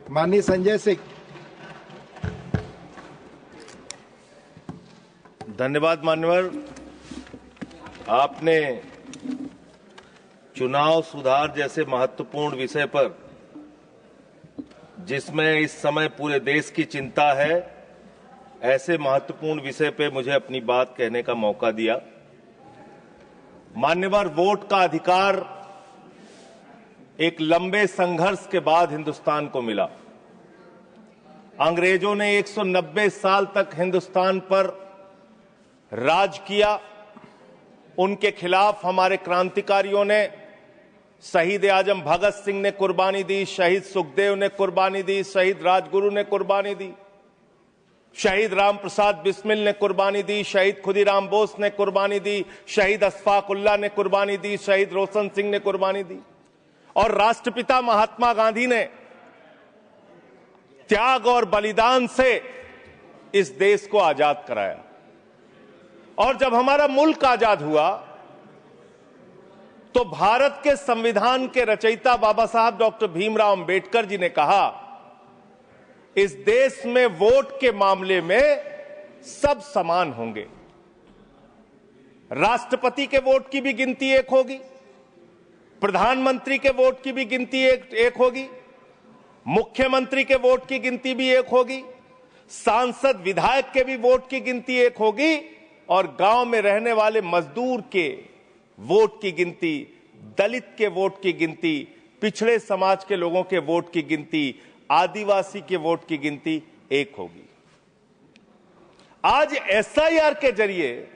माननीय संजय सिंह। धन्यवाद मान्यवर। आपने चुनाव सुधार जैसे महत्वपूर्ण विषय पर, जिसमें इस समय पूरे देश की चिंता है, ऐसे महत्वपूर्ण विषय पे मुझे अपनी बात कहने का मौका दिया। मान्यवर, वोट का अधिकार एक लंबे संघर्ष के बाद हिंदुस्तान को मिला। अंग्रेजों ने 190 साल तक हिंदुस्तान पर राज किया। उनके खिलाफ हमारे क्रांतिकारियों ने, शहीद आजम भगत सिंह ने कुर्बानी दी, शहीद सुखदेव ने कुर्बानी दी, शहीद राजगुरु ने कुर्बानी दी, शहीद राम प्रसाद बिस्मिल ने कुर्बानी दी, शहीद खुदीराम बोस ने कुर्बानी दी, शहीद अशफाक उल्लाह ने कुर्बानी दी, शहीद रोशन सिंह ने कुर्बानी दी, और राष्ट्रपिता महात्मा गांधी ने त्याग और बलिदान से इस देश को आजाद कराया। और जब हमारा मुल्क आजाद हुआ तो भारत के संविधान के रचयिता बाबा साहब डॉक्टर भीमराव अंबेडकर जी ने कहा, इस देश में वोट के मामले में सब समान होंगे। राष्ट्रपति के वोट की भी गिनती एक होगी, प्रधानमंत्री के वोट की भी गिनती एक होगी, मुख्यमंत्री के वोट की गिनती भी एक होगी, सांसद विधायक के भी वोट की गिनती एक होगी, और गांव में रहने वाले मजदूर के वोट की गिनती, दलित के वोट की गिनती, पिछड़े समाज के लोगों के वोट की गिनती, आदिवासी के वोट की गिनती एक होगी। आज एसआईआर के जरिए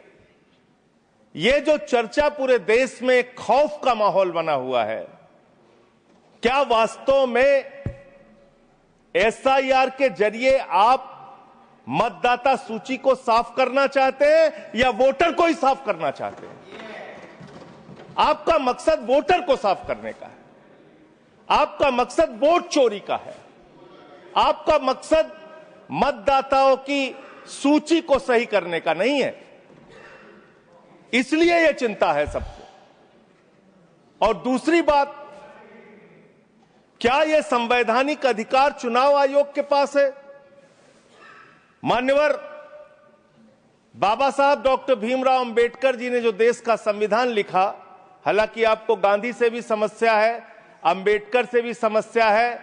ये जो चर्चा पूरे देश में खौफ का माहौल बना हुआ है, क्या वास्तव में एसआईआर के जरिए आप मतदाता सूची को साफ करना चाहते हैं या वोटर को ही साफ करना चाहते हैं? आपका मकसद वोटर को साफ करने का है, आपका मकसद वोट चोरी का है, आपका मकसद मतदाताओं की सूची को सही करने का नहीं है। इसलिए यह चिंता है सबको। और दूसरी बात, क्या यह संवैधानिक अधिकार चुनाव आयोग के पास है? मान्यवर, बाबा साहब डॉक्टर भीमराव अंबेडकर जी ने जो देश का संविधान लिखा, हालांकि आपको गांधी से भी समस्या है, अंबेडकर से भी समस्या है,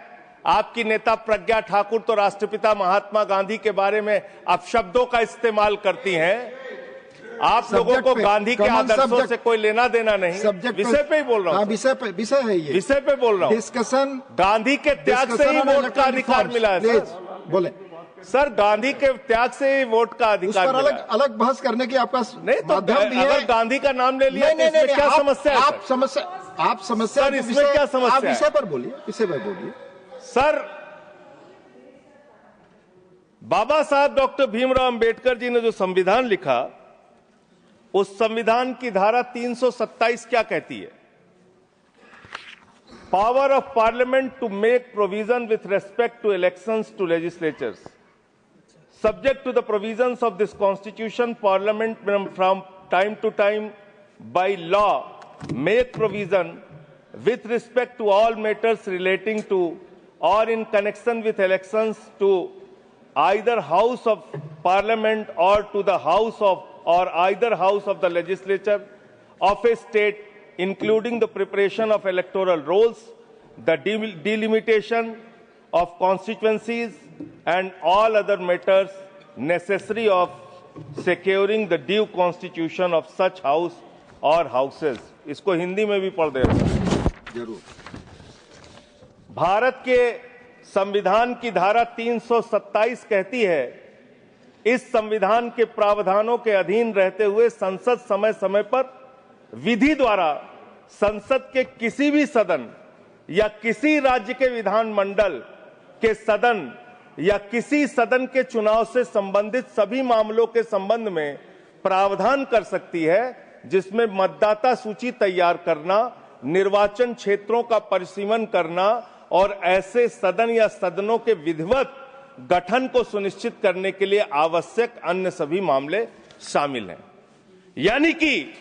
आपकी नेता प्रज्ञा ठाकुर तो राष्ट्रपिता महात्मा गांधी के बारे में अपशब्दों का इस्तेमाल करती हैं। आप लोगों को गांधी के आदर्शों से कोई लेना देना नहीं। विषय पे ही बोल रहा हूं। विषय है ये, विषय पे बोल रहा हूं। डिस्कशन, गांधी के त्याग से ही वोट का अधिकार मिला है सर। बोले सर, गांधी के त्याग से ही वोट का अधिकार मिला। अलग बहस करने की आपका नहीं तो अगर गांधी का नाम ले लिया तो इसमें क्या समस्या है? आप समस्या सर, इसमें क्या समस्या है? विषय पर बोलिए, विषय पर बोलिए सर। बाबा साहब डॉक्टर भीमराव अंबेडकर जी ने जो संविधान लिखा, उस संविधान की धारा 327 क्या कहती है? Power of parliament to make provision with respect to elections to legislatures subject to the provisions of this constitution, parliament from time to time by law make provision with respect to all matters relating to or in connection with elections to either house of parliament or to the house of or either house of the legislature of a state, including the preparation of electoral rolls, the delimitation of constituencies and all other matters necessary of securing the due constitution of such house or houses। इसको हिंदी में भी पढ़ देना जरूर। भारत के संविधान की धारा 327 कहती है, इस संविधान के प्रावधानों के अधीन रहते हुए संसद समय समय पर विधि द्वारा संसद के किसी भी सदन या किसी राज्य के विधानमंडल के सदन या किसी सदन के चुनाव से संबंधित सभी मामलों के संबंध में प्रावधान कर सकती है, जिसमें मतदाता सूची तैयार करना, निर्वाचन क्षेत्रों का परिसीमन करना और ऐसे सदन या सदनों के विधिवत गठन को सुनिश्चित करने के लिए आवश्यक अन्य सभी मामले शामिल हैं। यानी कि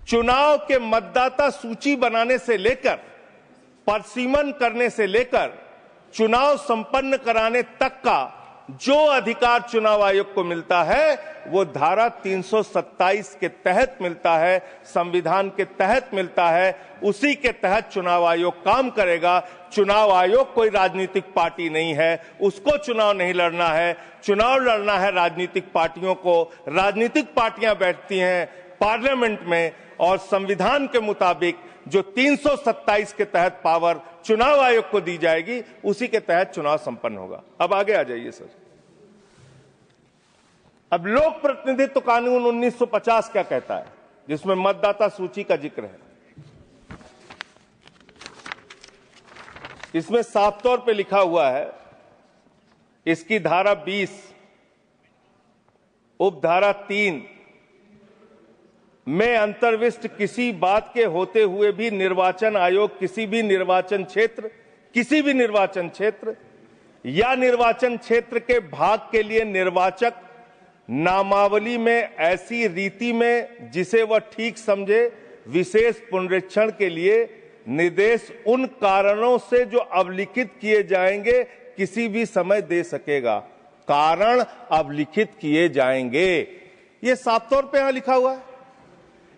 चुनाव के मतदाता सूची बनाने से लेकर, परिसीमन करने से लेकर चुनाव संपन्न कराने तक का जो अधिकार चुनाव आयोग को मिलता है वो धारा 327 के तहत मिलता है, संविधान के तहत मिलता है। उसी के तहत चुनाव आयोग काम करेगा। चुनाव आयोग कोई राजनीतिक पार्टी नहीं है, उसको चुनाव नहीं लड़ना है। चुनाव लड़ना है राजनीतिक पार्टियों को। राजनीतिक पार्टियां बैठती हैं पार्लियामेंट में और संविधान के मुताबिक जो 327 के तहत पावर चुनाव आयोग को दी जाएगी, उसी के तहत चुनाव संपन्न होगा। अब आगे आ जाइए सर। अब लोक प्रतिनिधित्व कानून 1950 क्या कहता है, जिसमें मतदाता सूची का जिक्र है। इसमें साफ तौर पे लिखा हुआ है, इसकी धारा 20 उपधारा 3 में अंतर्विष्ट किसी बात के होते हुए भी निर्वाचन आयोग किसी भी निर्वाचन क्षेत्र या निर्वाचन क्षेत्र के भाग के लिए निर्वाचक नामावली में ऐसी रीति में जिसे वह ठीक समझे विशेष पुनरीक्षण के लिए निर्देश उन कारणों से जो अवलिखित किए जाएंगे किसी भी समय दे सकेगा। कारण अवलिखित किए जाएंगे, ये साफ तौर पे यहां लिखा हुआ है।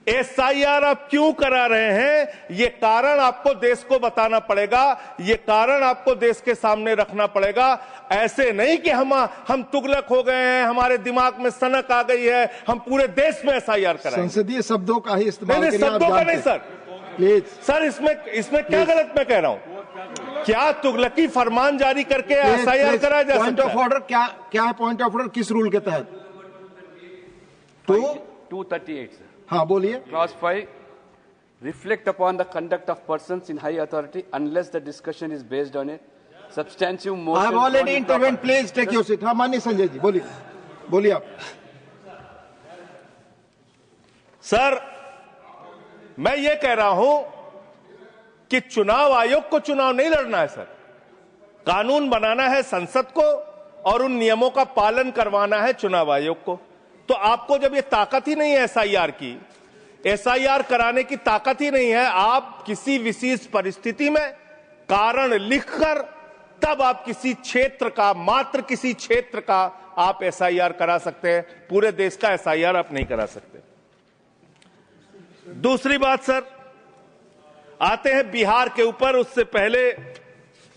एसआईआर आप क्यों करा रहे हैं, ये कारण आपको देश को बताना पड़ेगा, ये कारण आपको देश के सामने रखना पड़ेगा। ऐसे नहीं कि हम तुगलक हो गए हैं, हमारे दिमाग में सनक आ गई है, हम पूरे देश में एसआईआर कराएंगे। संसदीय शब्दों का ही इस्तेमाल नहीं, शब्दों का नहीं सर। प्लीज सर, इसमें क्या गलत मैं कह रहा हूं? क्या तुगलकी फरमान जारी करके एसआईआर कराया जा सकता है? पॉइंट ऑफ ऑर्डर क्या है? पॉइंट ऑफ ऑर्डर किस रूल के तहत? 238 sir. हाँ बोलिए। Clause 5, reflect upon the conduct of persons in high authority unless the discussion is based on a substantive motion. I have already intervened. Please take your seat. हाँ माननीय संजय जी बोलिए आप। Sir, मैं ये कह रहा हूं कि चुनाव आयोग को चुनाव नहीं लड़ना है सर। कानून बनाना है संसद को और उन नियमों का पालन करवाना है चुनाव आयोग को। तो आपको जब ये ताकत ही नहीं है एसआईआर की, एसआईआर कराने की ताकत ही नहीं है, आप किसी विशेष परिस्थिति में कारण लिखकर तब आप किसी क्षेत्र का, मात्र किसी क्षेत्र का आप एसआईआर करा सकते हैं। पूरे देश का एसआईआर आप नहीं करा सकते। दूसरी बात सर, आते हैं बिहार के ऊपर। उससे पहले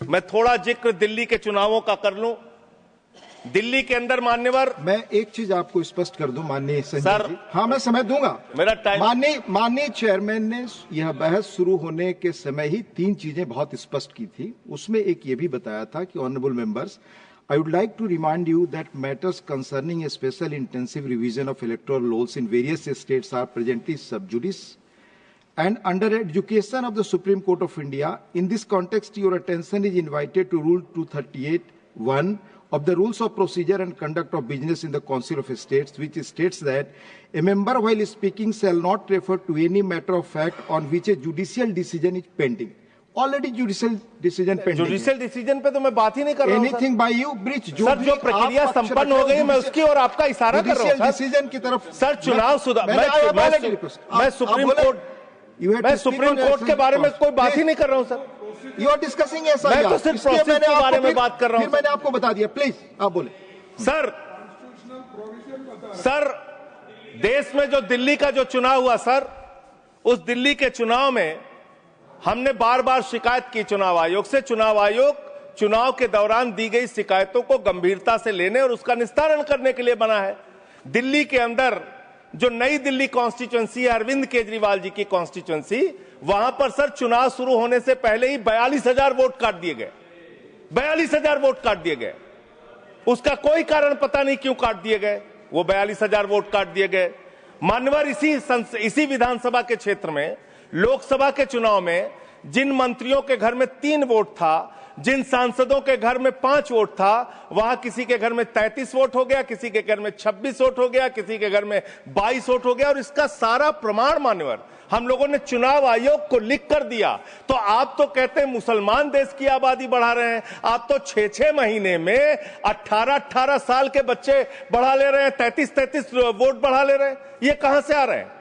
मैं थोड़ा जिक्र दिल्ली के चुनावों का कर लूं। दिल्ली के अंदर मान्यवर, मैं एक चीज आपको स्पष्ट कर दूं माननीय संजय जी। हाँ मैं समय दूंगा। मेरा टाइम। माननीय चेयरमैन ने यह बहस शुरू होने के समय ही 3 चीजें बहुत स्पष्ट की थी। उसमें एक ये भी बताया था कि honourable members, I would like to remind you that matters concerning a special intensive revision of electoral laws in various states are presently sub judice and under adjudication of the Supreme Court of India. In this context, your attention is invited to Rule 238(1) of the Rules of Procedure and Conduct of Business in the Council of States, which states that a member while speaking shall not refer to any matter of fact on which a judicial decision is pending. Already judicial decision pending. Judicial decision पे तो मैं बात ही नहीं कर रहा हूं। Anything by you breach sir, जो प्रक्रिया संपन्न हो गई मैं उसकी और आपका इशारा कर रहा हूं डिसीजन की तरफ। सर, चुनाव सुधार, मैं सुप्रीम कोर्ट के बारे में कोई बात ही नहीं कर रहा हूं sir. You are discussing SIR. मैं तो सिर्फ प्रोसेस के बारे में बात कर रहा हूं। फिर मैंने आपको बता दिया। प्लीज आप बोले। सर, देश में जो दिल्ली का जो चुनाव हुआ सर, उस दिल्ली के चुनाव में हमने बार बार शिकायत की चुनाव आयोग से। चुनाव आयोग चुनाव के दौरान दी गई शिकायतों को गंभीरता से लेने और उसका निस्तारण करने के लिए बना है। दिल्ली के अंदर जो नई दिल्ली कॉन्स्टिट्यूएंसी है, अरविंद केजरीवाल जी की कॉन्स्टिट्यूएंसी, वहां पर सर चुनाव शुरू होने से पहले ही 42,000 वोट काट दिए गए। 42,000 वोट काट दिए गए। उसका कोई कारण पता नहीं क्यों काट दिए गए। वो 42,000 वोट काट दिए गए। मान्यवर, इसी विधानसभा के क्षेत्र में लोकसभा के चुनाव में जिन मंत्रियों के घर में 3 वोट था, जिन सांसदों के घर में 5 वोट था, वहां किसी के घर में 33 वोट हो गया, किसी के घर में 26 वोट हो गया, किसी के घर में 22 वोट हो गया। और इसका सारा प्रमाण मान्यवर हम लोगों ने चुनाव आयोग को लिख कर दिया। तो आप तो कहते हैं मुसलमान देश की आबादी बढ़ा रहे हैं। आप तो 6-6 महीने में 18-18 साल के बच्चे बढ़ा ले रहे हैं, 33-33 वोट बढ़ा ले रहे हैं। ये कहां से आ रहे हैं?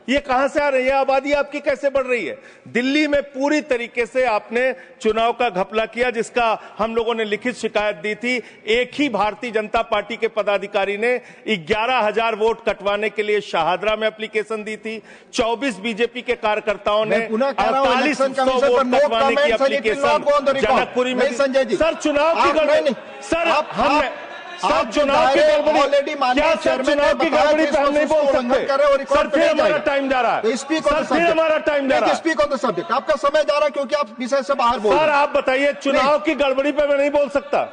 ये कहां से आ रही है? आबादी आपकी कैसे बढ़ रही है? दिल्ली में पूरी तरीके से आपने चुनाव का घपला किया, जिसका हम लोगों ने लिखित शिकायत दी थी। एक ही भारतीय जनता पार्टी के पदाधिकारी ने 11,000 वोट कटवाने के लिए शाहदरा में एप्लीकेशन दी थी। 24 बीजेपी के कार्यकर्ताओं ने 4800 वोट कटवाने की एप्लीकेशन जनकपुरी में। सर चुनाव की गड़बड़ी, सर चुनाव की गड़बड़ी, क्या सर चुनाव की गड़बड़ी पे हम नहीं बोल सकते? सर फिर हमारा टाइम जा रहा है, सर फिर हमारा टाइम जा रहा है। स्पीक ऑन द सब्जेक्ट, आपका समय जा रहा है क्योंकि आप विषय से बाहर बोल रहे हैं। सर आप बताइए, चुनाव की गड़बड़ी पे मैं नहीं बोल सकता।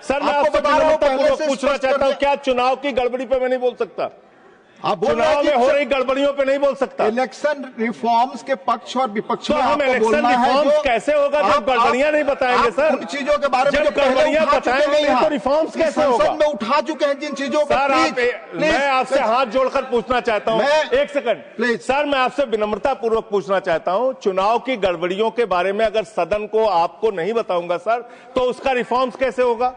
सर मैं आपसे विनम्रतापूर्वक पूछना चाहता हूं, क्या चुनाव की गड़बड़ी पे मैं नहीं बोल सकता? आप चुनाव में हो रही गड़बड़ियों पे नहीं बोल सकता। इलेक्शन रिफॉर्म्स के पक्ष और विपक्ष में हम इलेक्शन रिफॉर्म्स कैसे होगा जब गड़बड़ियां नहीं बताएंगे? सर उन चीजों के बारे में जब गड़बड़ियां बताएंगे नहीं तो रिफॉर्म्स कैसे होगा? संसद में उठा चुके हैं जिन चीजों को। सर मैं आपसे हाथ जोड़कर पूछना चाहता हूं, एक सेकंड प्लीज। सर मैं आपसे विनम्रतापूर्वक पूछना चाहता हूं, चुनाव की गड़बड़ियों के बारे में अगर सदन को आपको नहीं बताऊंगा सर, तो उसका रिफॉर्म्स कैसे होगा?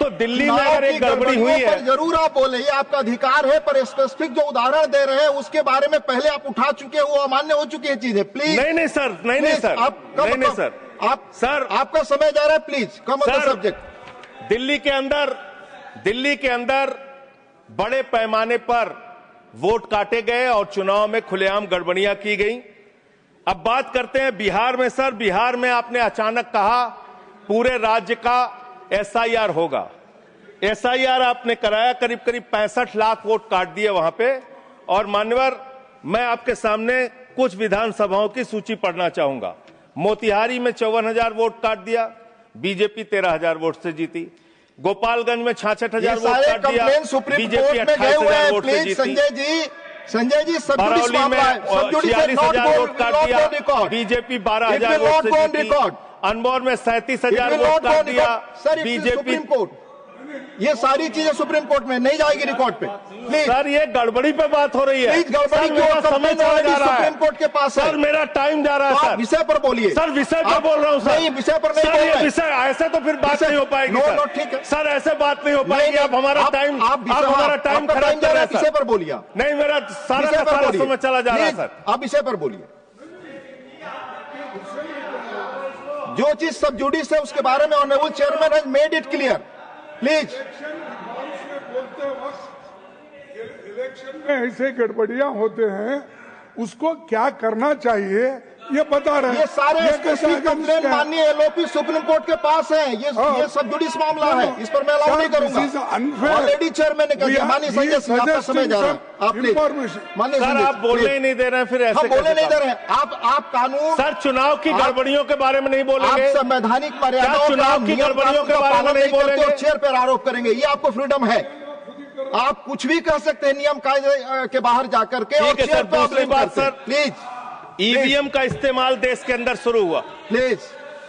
तो दिल्ली में अगर एक गड़बड़ी हुई है, जरूर आप बोले, ये आपका अधिकार है, पर स्पेसिफिक जो उदाहरण दे रहे हैं उसके बारे में पहले आप उठा चुके हो, अमान्य हो चुकी है चीजें। प्लीज नहीं सर, नहीं सर, नहीं सर, सर आपका समय जा रहा है, please come on the subject. Delhi के अंदर बड़े पैमाने पर वोट काटे गए और चुनाव में खुलेआम गड़बड़ियां की गई। अब बात करते हैं बिहार में। सर बिहार में आपने अचानक कहा पूरे राज्य का SIR होगा। SIR आपने कराया, करीब 65 लाख वोट काट दिए वहां पे। और मान्यवर, मैं आपके सामने कुछ विधानसभाओं की सूची पढ़ना चाहूंगा। मोतिहारी में 54,000 वोट काट दिया, बीजेपी 13,000 वोट से जीती। गोपालगंज में 66,000 वोट काट दिया, बीजेपी 28,000 वोट से जीती। संजय जी बरौली में 46,000 वोट काट दिया, बीजेपी 12,000 वोट से जीती। अनमोल में 37,000 वोट काट दिया, बीजेपी। ये सारी चीजें सुप्रीम कोर्ट में नहीं जाएगी रिकॉर्ड पे। सर ये गड़बड़ी पे बात हो रही है। गड़बड़ी मेरा समय चला जा रहा है, सुप्रीम कोर्ट के पास है। सर मेरा टाइम जा रहा है। सर विषय पर बोलिए। सर विषय पर बोल रहा हूँ सर। नहीं, विषय पर नहीं बोल रहे। विषय ऐसे तो फिर बात नहीं हो पाएगी। ठीक है सर, ऐसे बात नहीं हो पाएगी। आप हमारा टाइम खराब कर रहे हैं। विषय पर बोलिए। नहीं, मेरा सारा समय चला जा रहा है सर। आप विषय पर बोलिए। जो चीज सब जुडिस है उसके बारे में honourable chairman has made it clear. Please. Election में ऐसे गड़बड़ियां होते हैं, उसको क्या करना चाहिए ये बता रहे हैं। ये सारे कंप्लेन माननीय LOP सुप्रीम कोर्ट के पास है। ये सब जुडिस मामला है, इस पर मैं अलाउ नहीं करूंगा। ऑलरेडी चेयरमैन ने कहा। माननीय संजय सिंह, आपका समय जा रहा है। आप माननीय सर, आप बोलने ही नहीं दे रहे हैं। फिर ऐसे बोलने नहीं दे रहे हैं आप। कानून सर चुनाव की गड़बड़ियों के बारे में नहीं बोलेंगे। आप संवैधानिक मर्यादाओं, चुनाव की गड़बड़ियों के बारे में नहीं बोलेंगे और चेयर पर आरोप करेंगे। ये आपको फ्रीडम है, आप कुछ भी कह सकते हैं नियम कायदे के बाहर जाकर के। ठीक है सर। दूसरी बात सर, प्लीज, EVM का इस्तेमाल देश के अंदर शुरू हुआ। प्लीज।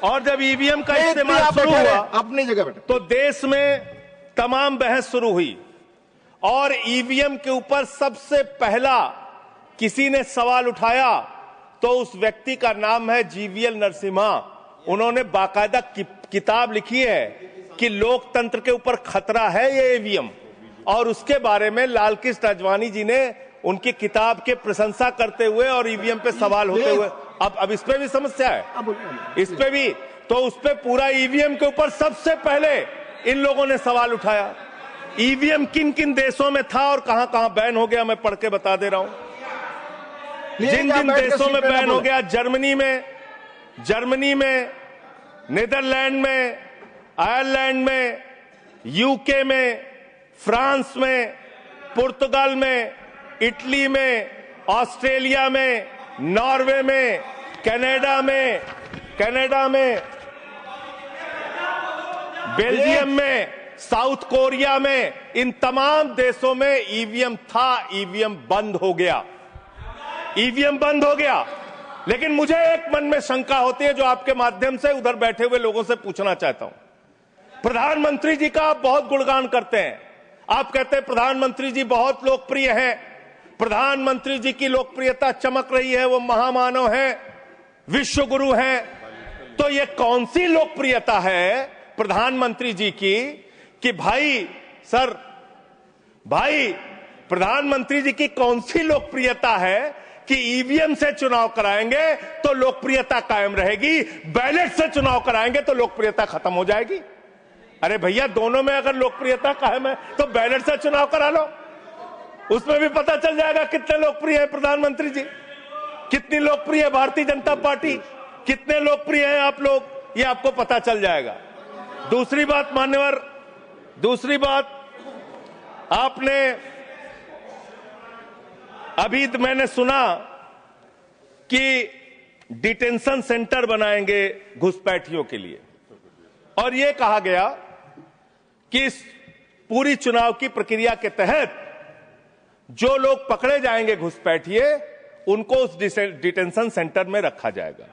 और जब EVM का इस्तेमाल शुरू हुआ अपनी जगह बैठे, तो देश में तमाम बहस शुरू हुई। और EVM के ऊपर सबसे पहला किसी ने सवाल उठाया तो उस व्यक्ति का नाम है GVL नरसिम्हा। उन्होंने बाकायदा किताब लिखी है कि लोकतंत्र के ऊपर खतरा है ये EVM। और उसके बारे में लाल कृष्ण आडवाणी जी ने उनकी किताब के प्रशंसा करते हुए और EVM पे सवाल होते हुए, अब इस पे भी समस्या है, इस पे भी। तो उस पे पूरा EVM के ऊपर सबसे पहले इन लोगों ने सवाल उठाया। EVM किन किन देशों में था और कहां कहां बैन हो गया, मैं पढ़ के बता दे रहा हूं। जिन जिन देशों में बैन हो गया, जर्मनी में, नीदरलैंड में, आयरलैंड में, UK में, फ्रांस में, पुर्तगाल में, इटली में, ऑस्ट्रेलिया में, नॉर्वे में, कनाडा में, बेल्जियम में, साउथ कोरिया में, इन तमाम देशों में EVM था। EVM बंद हो गया। लेकिन मुझे एक मन में शंका होती है जो आपके माध्यम से उधर बैठे हुए लोगों से पूछना चाहता हूं। प्रधानमंत्री जी का आप बहुत गुणगान करते हैं। आप कहते हैं प्रधानमंत्री जी बहुत लोकप्रिय हैं, प्रधानमंत्री जी की लोकप्रियता चमक रही है, वो महामानव हैं, विश्व गुरु हैं। तो ये कौन सी लोकप्रियता है प्रधानमंत्री जी की कि भाई प्रधानमंत्री जी की कौन सी लोकप्रियता है कि ईवीएम से चुनाव कराएंगे तो लोकप्रियता कायम रहेगी, बैलेट से चुनाव कराएंगे तो लोकप्रियता खत्म हो जाएगी। अरे भैया, दोनों में अगर लोकप्रियता कायम है तो बैलेट से चुनाव करा लो, उसमें भी पता चल जाएगा कितने लोकप्रिय है प्रधानमंत्री जी, कितनी लोकप्रिय है भारतीय जनता पार्टी, कितने लोकप्रिय हैं आप लोग, ये आपको पता चल जाएगा। दूसरी बात मान्यवर, दूसरी बात, आपने अभी मैंने सुना कि डिटेंशन सेंटर बनाएंगे घुसपैठियों के लिए, और यह कहा गया कि इस पूरी चुनाव की प्रक्रिया के तहत जो लोग पकड़े जाएंगे घुसपैठिए, उनको उस डिटेंशन सेंटर में रखा जाएगा।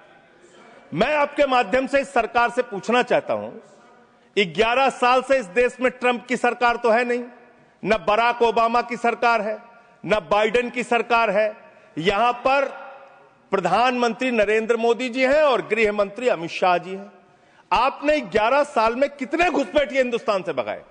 मैं आपके माध्यम से इस सरकार से पूछना चाहता हूं, 11 साल से इस देश में ट्रंप की सरकार तो है नहीं, न बराक ओबामा की सरकार है, न बाइडेन की सरकार है, यहां पर प्रधानमंत्री नरेंद्र मोदी जी हैं और गृह मंत्री अमित शाह जी हैं। आपने 11 साल में कितने घुसपैठिए हिंदुस्तान से भगाए,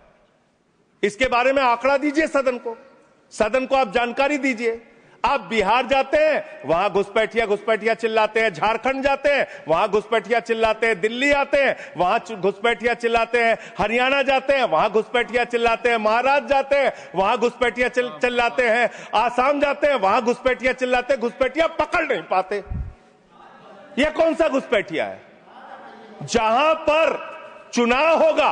इसके बारे में आंकड़ा दीजिए सदन को आप जानकारी दीजिए। आप बिहार जाते हैं, वहां घुसपैठिया चिल्लाते हैं, झारखंड जाते हैं, वहां घुसपैठिया चिल्लाते हैं, दिल्ली आते हैं, वहां घुसपैठिया चिल्लाते हैं, हरियाणा जाते हैं, वहां घुसपैठिया चिल्लाते हैं, महाराष्ट्र जाते हैं, वहां घुसपैठिया चिल्लाते हैं, आसाम जाते हैं, वहां घुसपैठिया चिल्लाते हैं, घुसपैठिया पकड़ नहीं पाते। यह कौन सा घुसपैठिया है? जहां पर चुनाव होगा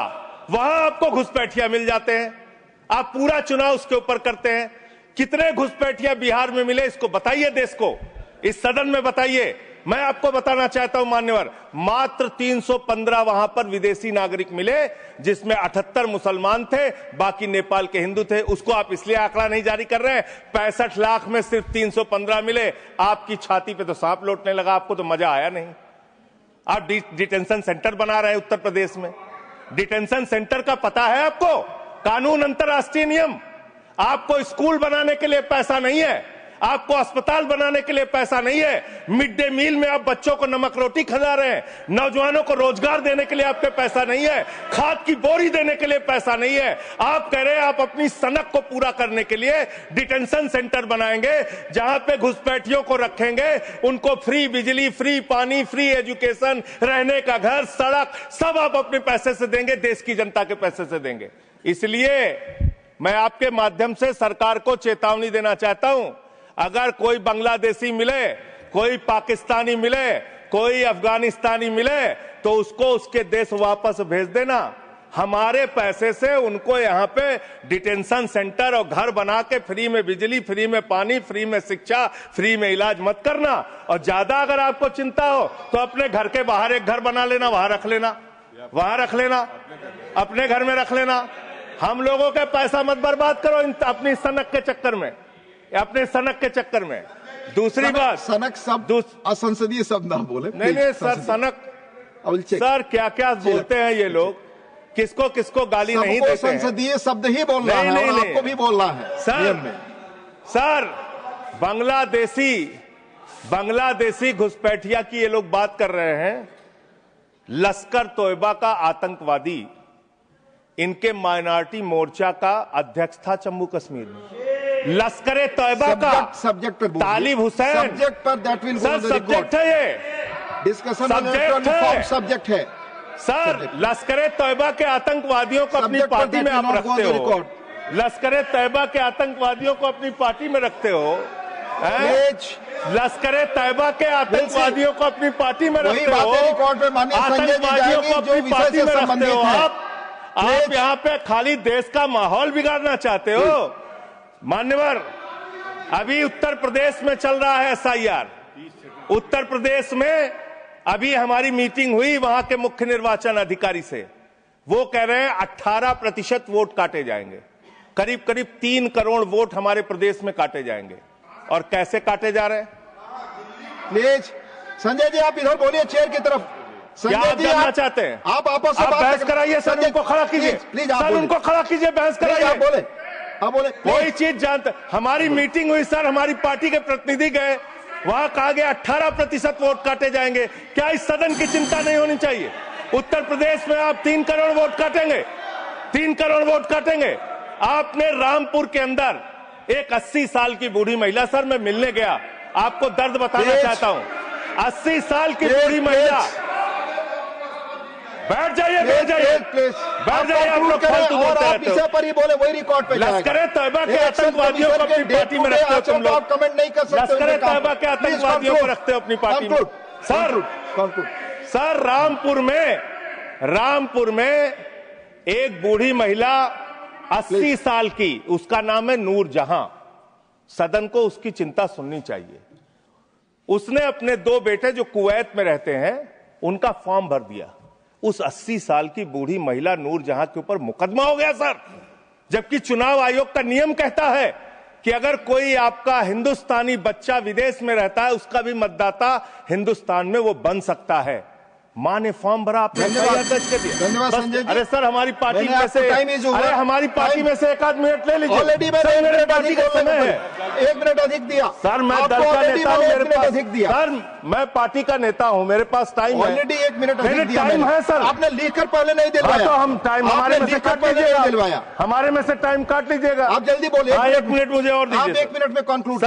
वहां आपको घुसपैठिया मिल जाते हैं, आप पूरा चुनाव उसके ऊपर करते हैं। कितने घुसपैठिया बिहार में मिले, इसको बताइए, देश को, इस सदन में बताइए। मैं आपको बताना चाहता हूं मान्यवर, मात्र 315 वहां पर विदेशी नागरिक मिले, जिसमें 78 मुसलमान थे, बाकी नेपाल के हिंदू थे। उसको आप इसलिए आंकड़ा नहीं जारी कर रहे हैं, 65 लाख में सिर्फ 315 मिले। आपकी छाती पे तो सांप लौटने लगा, आपको तो मजा आया नहीं। आप डिटेंशन सेंटर बना रहे हैं उत्तर प्रदेश में। डिटेंशन सेंटर का पता है आपको? कानून, अंतर्राष्ट्रीय नियम। आपको स्कूल बनाने के लिए पैसा नहीं है, आपको अस्पताल बनाने के लिए पैसा नहीं है, मिड डे मील में आप बच्चों को नमक रोटी खिला रहे हैं, नौजवानों को रोजगार देने के लिए आपके पैसा नहीं है, खाद की बोरी देने के लिए पैसा नहीं है। आप कह रहे हैं आप अपनी सनक को पूरा करने के लिए डिटेंशन सेंटर बनाएंगे, जहां पे घुसपैठियों को रखेंगे, उनको फ्री बिजली, फ्री पानी, फ्री एजुकेशन, रहने का घर, सड़क, सब आप अपने पैसे से देंगे, देश की जनता के पैसे से देंगे। इसलिए मैं आपके माध्यम से सरकार को चेतावनी देना चाहता हूं, अगर कोई बांग्लादेशी मिले, कोई पाकिस्तानी मिले, कोई अफगानिस्तानी मिले, तो उसको उसके देश वापस भेज देना। हमारे पैसे से उनको यहां पे डिटेंशन सेंटर और घर बना के फ्री में बिजली, फ्री में पानी, फ्री में शिक्षा, फ्री में इलाज मत करना। और ज्यादा अगर आपको चिंता हो तो अपने घर के बाहर एक घर बना लेना, वहां रख लेना, वहां रख लेना, अपने घर में रख लेना। हम लोगों का पैसा मत बर्बाद करो अपनी सनक के चक्कर में, अपने सनक के चक्कर में। दूसरी बात, सनक शब्द असंसदीय शब्द ना बोले। नहीं सर, सनक सर क्या क्या बोलते हैं ये लोग, किसको किसको गाली नहीं देते हैं। संसदीय शब्द ही बोलना है, और आपको भी बोलना है सर। बांग्लादेशी घुसपैठिया की ये लोग बात कर रहे हैं। लश्कर तोयबा का आतंकवादी इनके माइनॉरिटी मोर्चा का अध्यक्ष था जम्मू कश्मीर में। लश्कर तोयबा का सब्जेक्ट पर तालिब हुसैन, सब्जेक्ट पर that will go the subject है, ये डिस्कशन सब्जेक्ट है सर। लश्कर तोयबा के आतंकवादियों को अपनी पार्टी में आप रखते हो, लश्कर तोयबा के आतंकवादियों को अपनी पार्टी में रखते हो, लश्कर तैयबा के आतंकवादियों को अपनी पार्टी में रखते हो, आतंकवादियों को अपनी पार्टी में रखते हो। आप यहाँ पे खाली देश का माहौल बिगाड़ना चाहते हो। मान्यवर, अभी उत्तर प्रदेश में चल रहा है SIR। उत्तर प्रदेश में अभी हमारी मीटिंग हुई वहां के मुख्य निर्वाचन अधिकारी से, वो कह रहे हैं 18% वोट काटे जाएंगे, करीब करीब 3 करोड़ वोट हमारे प्रदेश में काटे जाएंगे। और कैसे काटे जा रहे हैं? प्लीज संजय जी आप इधर बोलिए, चेयर की तरफ। क्या आप जानना चाहते हैं? आप आपस में बहस कराइए सर, उनको खड़ा कीजिए, सर उनको खड़ा कीजिए, बहस कराइए। आप बोले कोई चीज जानते। हमारी मीटिंग हुई सर, हमारी पार्टी के प्रतिनिधि गए, वहां कहा गया 18% वोट काटे जाएंगे। क्या इस सदन की चिंता नहीं होनी चाहिए? उत्तर प्रदेश में आप 3 करोड़ वोट काटेंगे, 3 करोड़ वोट काटेंगे। आपने रामपुर के अंदर एक 80 साल की बूढ़ी महिला, सर मैं मिलने गया, आपको दर्द बताना चाहता हूं। 80 साल की बूढ़ी महिला, बैठ जाइए, बैठ जाइए, बैठ जाइए। आप लोग फालतू बोलते रहते हो। पर ही बोले वही रिकॉर्ड पे लश्कर तैयबा के आतंकवादियों को अपनी पार्टी में रखते हो तुम लोग। कमेंट नहीं कर सकते। लश्कर तैयबा के आतंकवादियों को रखते हो अपनी पार्टी में। सर रामपुर में एक बूढ़ी महिला 80 साल की, उसका नाम है नूर जहां। सदन को उसकी चिंता सुननी चाहिए। उसने अपने 2 बेटे जो कुवैत में रहते हैं उनका फॉर्म भर दिया। उस 80 साल की बूढ़ी महिला नूर जहां के ऊपर मुकदमा हो गया सर, जबकि चुनाव आयोग का नियम कहता है कि अगर कोई आपका हिंदुस्तानी बच्चा विदेश में रहता है, उसका भी मतदाता हिंदुस्तान में वो बन सकता है। मां ने फॉर्म भरा, आपने धन्यवाद संजय जी। अरे सर हमारी पार्टी में से, अरे हमारी पार्टी में से 1 आध मिनट ले लीजिए। ऑलरेडी मेरे पार्टी का समय है। 1 मिनट अधिक दिया सर, मैं दल का नेता हूं, मेरे पास अधिक दिया। सर मैं पार्टी का नेता हूं, मेरे पास टाइम है। ऑलरेडी 1 मिनट अधिक दिया। टाइम है सर। आपने लिखकर पहले नहीं दिलवाया। तो हम टाइम हमारे में से काट लीजिएगा, हमारे में से टाइम काट लीजिएगा। आप जल्दी बोलिए। 1 मिनट मुझे और दीजिए। आप 1 मिनट में कंक्लूड।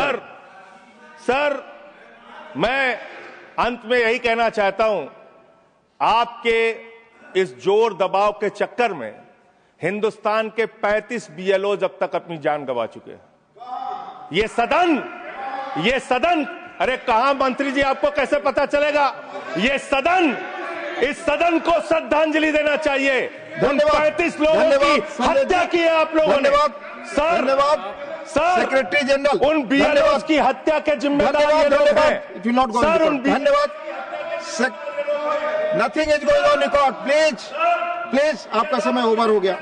सर मैं अंत में यही कहना चाहता हूं, आपके इस जोर दबाव के चक्कर में हिंदुस्तान के 35 बीएलओ अब तक अपनी जान गंवा चुके हैं। ये सदन, अरे कहां मंत्री जी, आपको कैसे पता चलेगा? इस सदन को श्रद्धांजलि देना चाहिए। उन 35 लोगों की हत्या की है आप लोगों ने। सर सेक्रेटरी जनरल, उन बीएलओ की हत्या के जिम्मेदार ये लोग हैं। सर धन्यवाद। Nothing is going on record. Please आपका समय ओवर हो गया।